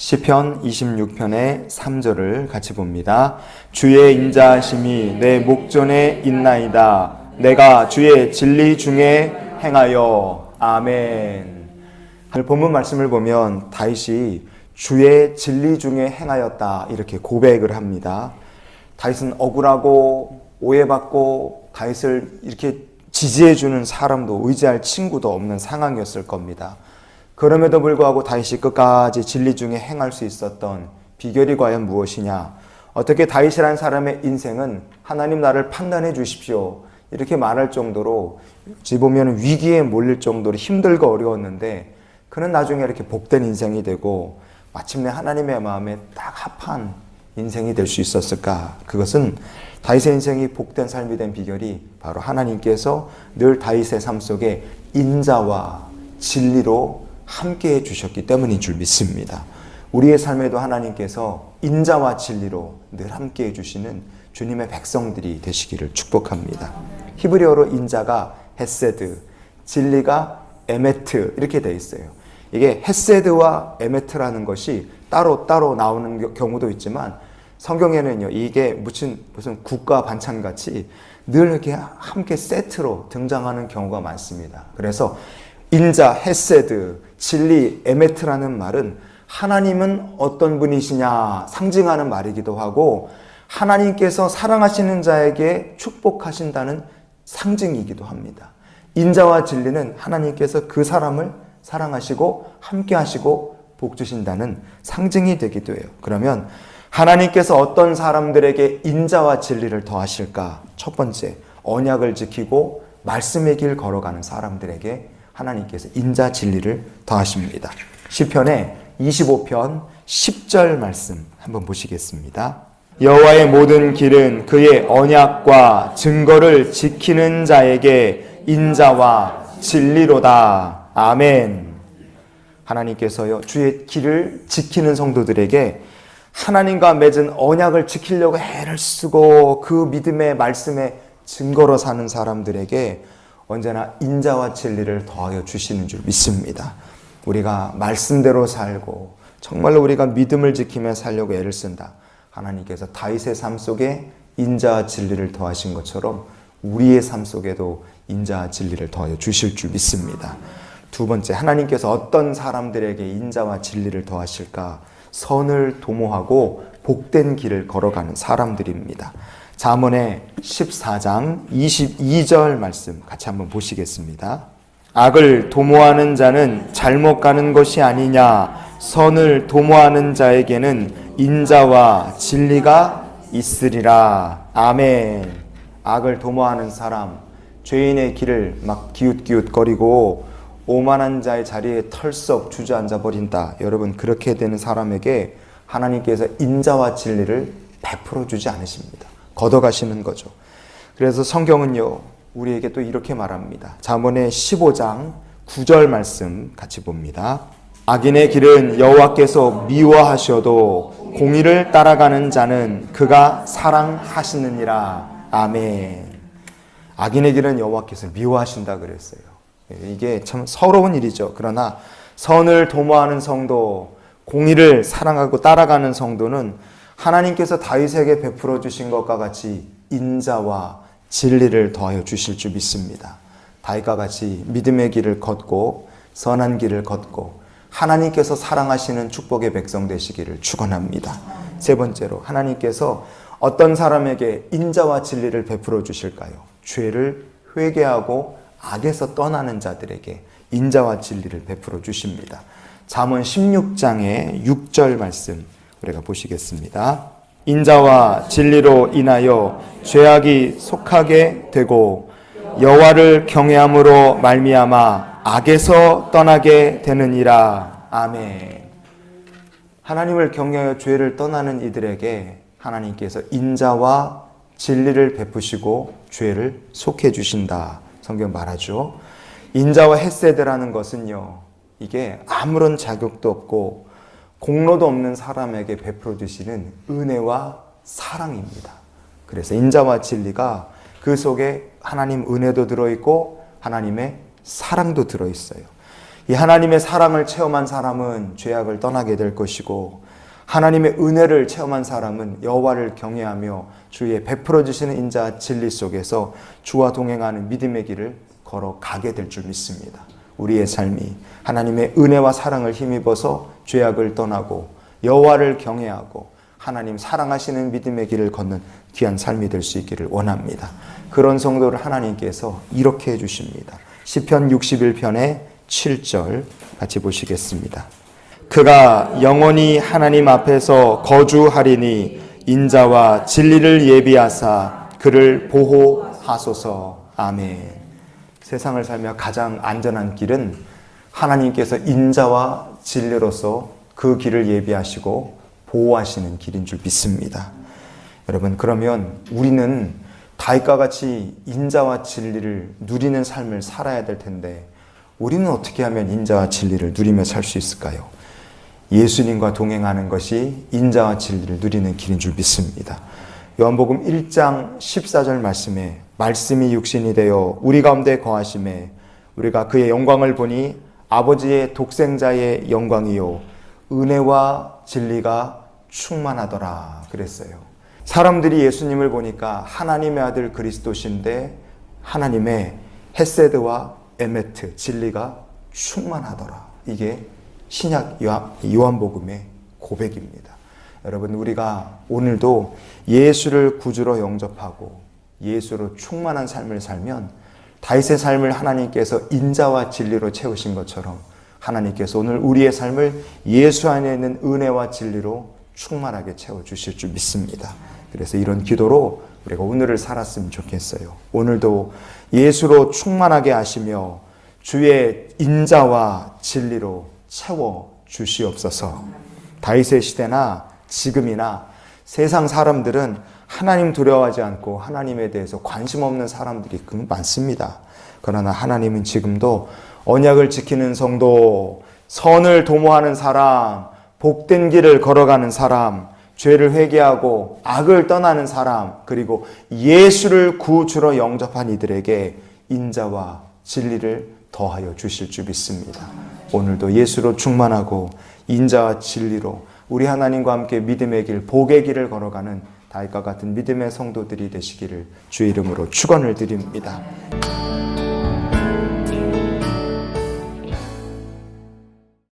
시편 26편의 3절을 같이 봅니다. 주의 인자하심이 내 목전에 있나이다. 내가 주의 진리 중에 행하여. 아멘. 본문 말씀을 보면 다윗이 주의 진리 중에 행하였다 이렇게 고백을 합니다. 다윗은 억울하고 오해받고 다윗을 이렇게 지지해주는 사람도 의지할 친구도 없는 상황이었을 겁니다. 그럼에도 불구하고 다윗이 끝까지 진리 중에 행할 수 있었던 비결이 과연 무엇이냐? 어떻게 다윗이라는 사람의 인생은 하나님 나를 판단해 주십시오 이렇게 말할 정도로 어찌 보면 위기에 몰릴 정도로 힘들고 어려웠는데 그는 나중에 이렇게 복된 인생이 되고 마침내 하나님의 마음에 딱 합한 인생이 될 수 있었을까? 그것은 다윗의 인생이 복된 삶이 된 비결이 바로 하나님께서 늘 다윗의 삶 속에 인자와 진리로 함께 해주셨기 때문인 줄 믿습니다. 우리의 삶에도 하나님께서 인자와 진리로 늘 함께 해주시는 주님의 백성들이 되시기를 축복합니다. 히브리어로 인자가 헤세드, 진리가 에메트 이렇게 되어 있어요. 이게 헤세드와 에메트라는 것이 따로 나오는 경우도 있지만 성경에는요 이게 무슨 국과 반찬같이 늘 이렇게 함께 세트로 등장하는 경우가 많습니다. 그래서 인자, 헤세드, 진리, 에메트라는 말은 하나님은 어떤 분이시냐 상징하는 말이기도 하고 하나님께서 사랑하시는 자에게 축복하신다는 상징이기도 합니다. 인자와 진리는 하나님께서 그 사람을 사랑하시고 함께 하시고 복 주신다는 상징이 되기도 해요. 그러면 하나님께서 어떤 사람들에게 인자와 진리를 더하실까? 첫 번째, 언약을 지키고 말씀의 길 걸어가는 사람들에게 하나님께서 인자 진리를 더하십니다. 시편의 25편 10절 말씀 한번 보시겠습니다. 여호와의 모든 길은 그의 언약과 증거를 지키는 자에게 인자와 진리로다. 아멘. 하나님께서요 주의 길을 지키는 성도들에게 하나님과 맺은 언약을 지키려고 애를 쓰고 그 믿음의 말씀에 증거로 사는 사람들에게 언제나 인자와 진리를 더하여 주시는 줄 믿습니다. 우리가 말씀대로 살고 정말로 우리가 믿음을 지키며 살려고 애를 쓴다. 하나님께서 다윗의 삶 속에 인자와 진리를 더하신 것처럼 우리의 삶 속에도 인자와 진리를 더하여 주실 줄 믿습니다. 두 번째, 하나님께서 어떤 사람들에게 인자와 진리를 더하실까? 선을 도모하고 복된 길을 걸어가는 사람들입니다. 잠언의 14장 22절 말씀 같이 한번 보시겠습니다. 악을 도모하는 자는 잘못 가는 것이 아니냐. 선을 도모하는 자에게는 인자와 진리가 있으리라. 아멘. 악을 도모하는 사람, 죄인의 길을 막 기웃기웃거리고 오만한 자의 자리에 털썩 주저앉아 버린다. 여러분 그렇게 되는 사람에게 하나님께서 인자와 진리를 베풀어 주지 않으십니다. 걷어가시는 거죠. 그래서 성경은요 우리에게 또 이렇게 말합니다. 잠언의 15장 9절 말씀 같이 봅니다. 악인의 길은 여호와께서 미워하셔도 공의를 따라가는 자는 그가 사랑하시느니라. 아멘. 악인의 길은 여호와께서 미워하신다 그랬어요. 이게 참 서러운 일이죠. 그러나 선을 도모하는 성도, 공의를 사랑하고 따라가는 성도는 하나님께서 다윗에게 베풀어 주신 것과 같이 인자와 진리를 더하여 주실 줄 믿습니다. 다윗과 같이 믿음의 길을 걷고 선한 길을 걷고 하나님께서 사랑하시는 축복의 백성 되시기를 축원합니다. 세 번째로 하나님께서 어떤 사람에게 인자와 진리를 베풀어 주실까요? 죄를 회개하고 악에서 떠나는 자들에게 인자와 진리를 베풀어 주십니다. 잠언 16장의 6절 말씀 우리가 보시겠습니다. 인자와 진리로 인하여 죄악이 속하게 되고 여호와를 경외함으로 말미암아 악에서 떠나게 되느니라. 아멘. 하나님을 경외하여 죄를 떠나는 이들에게 하나님께서 인자와 진리를 베푸시고 죄를 속해 주신다. 성경 말하죠. 인자와 헤세드라는 것은요 이게 아무런 자격도 없고 공로도 없는 사람에게 베풀어 주시는 은혜와 사랑입니다. 그래서 인자와 진리가 그 속에 하나님 은혜도 들어있고 하나님의 사랑도 들어있어요. 이 하나님의 사랑을 체험한 사람은 죄악을 떠나게 될 것이고, 하나님의 은혜를 체험한 사람은 여호와를 경외하며 주의 베풀어 주시는 인자 진리 속에서 주와 동행하는 믿음의 길을 걸어가게 될 줄 믿습니다. 우리의 삶이 하나님의 은혜와 사랑을 힘입어서 죄악을 떠나고 여호와를 경외하고 하나님 사랑하시는 믿음의 길을 걷는 귀한 삶이 될 수 있기를 원합니다. 그런 성도를 하나님께서 이렇게 해주십니다. 시편 61편의 7절 같이 보시겠습니다. 그가 영원히 하나님 앞에서 거주하리니 인자와 진리를 예비하사 그를 보호하소서. 아멘. 세상을 살며 가장 안전한 길은 하나님께서 인자와 진리로서 그 길을 예비하시고 보호하시는 길인 줄 믿습니다. 여러분, 그러면 우리는 다윗과 같이 인자와 진리를 누리는 삶을 살아야 될 텐데, 우리는 어떻게 하면 인자와 진리를 누리며 살 수 있을까요? 예수님과 동행하는 것이 인자와 진리를 누리는 길인 줄 믿습니다. 요한복음 1장 14절 말씀에 말씀이 육신이 되어 우리 가운데 거하심에 우리가 그의 영광을 보니 아버지의 독생자의 영광이요 은혜와 진리가 충만하더라 그랬어요. 사람들이 예수님을 보니까 하나님의 아들 그리스도신데 하나님의 헤세드와 에메트 진리가 충만하더라. 이게 신약 요한복음의 고백입니다. 여러분, 우리가 오늘도 예수를 구주로 영접하고 예수로 충만한 삶을 살면 다윗의 삶을 하나님께서 인자와 진리로 채우신 것처럼 하나님께서 오늘 우리의 삶을 예수 안에 있는 은혜와 진리로 충만하게 채워주실 줄 믿습니다. 그래서 이런 기도로 우리가 오늘을 살았으면 좋겠어요. 오늘도 예수로 충만하게 하시며 주의 인자와 진리로 채워주시옵소서. 다윗의 시대나 지금이나 세상 사람들은 하나님 두려워하지 않고 하나님에 대해서 관심 없는 사람들이 많습니다. 그러나 하나님은 지금도 언약을 지키는 성도, 선을 도모하는 사람, 복된 길을 걸어가는 사람, 죄를 회개하고 악을 떠나는 사람, 그리고 예수를 구주로 영접한 이들에게 인자와 진리를 더하여 주실 줄 믿습니다. 오늘도 예수로 충만하고 인자와 진리로 우리 하나님과 함께 믿음의 길, 복의 길을 걸어가는 다윗과 같은 믿음의 성도들이 되시기를 주의 이름으로 축원을 드립니다.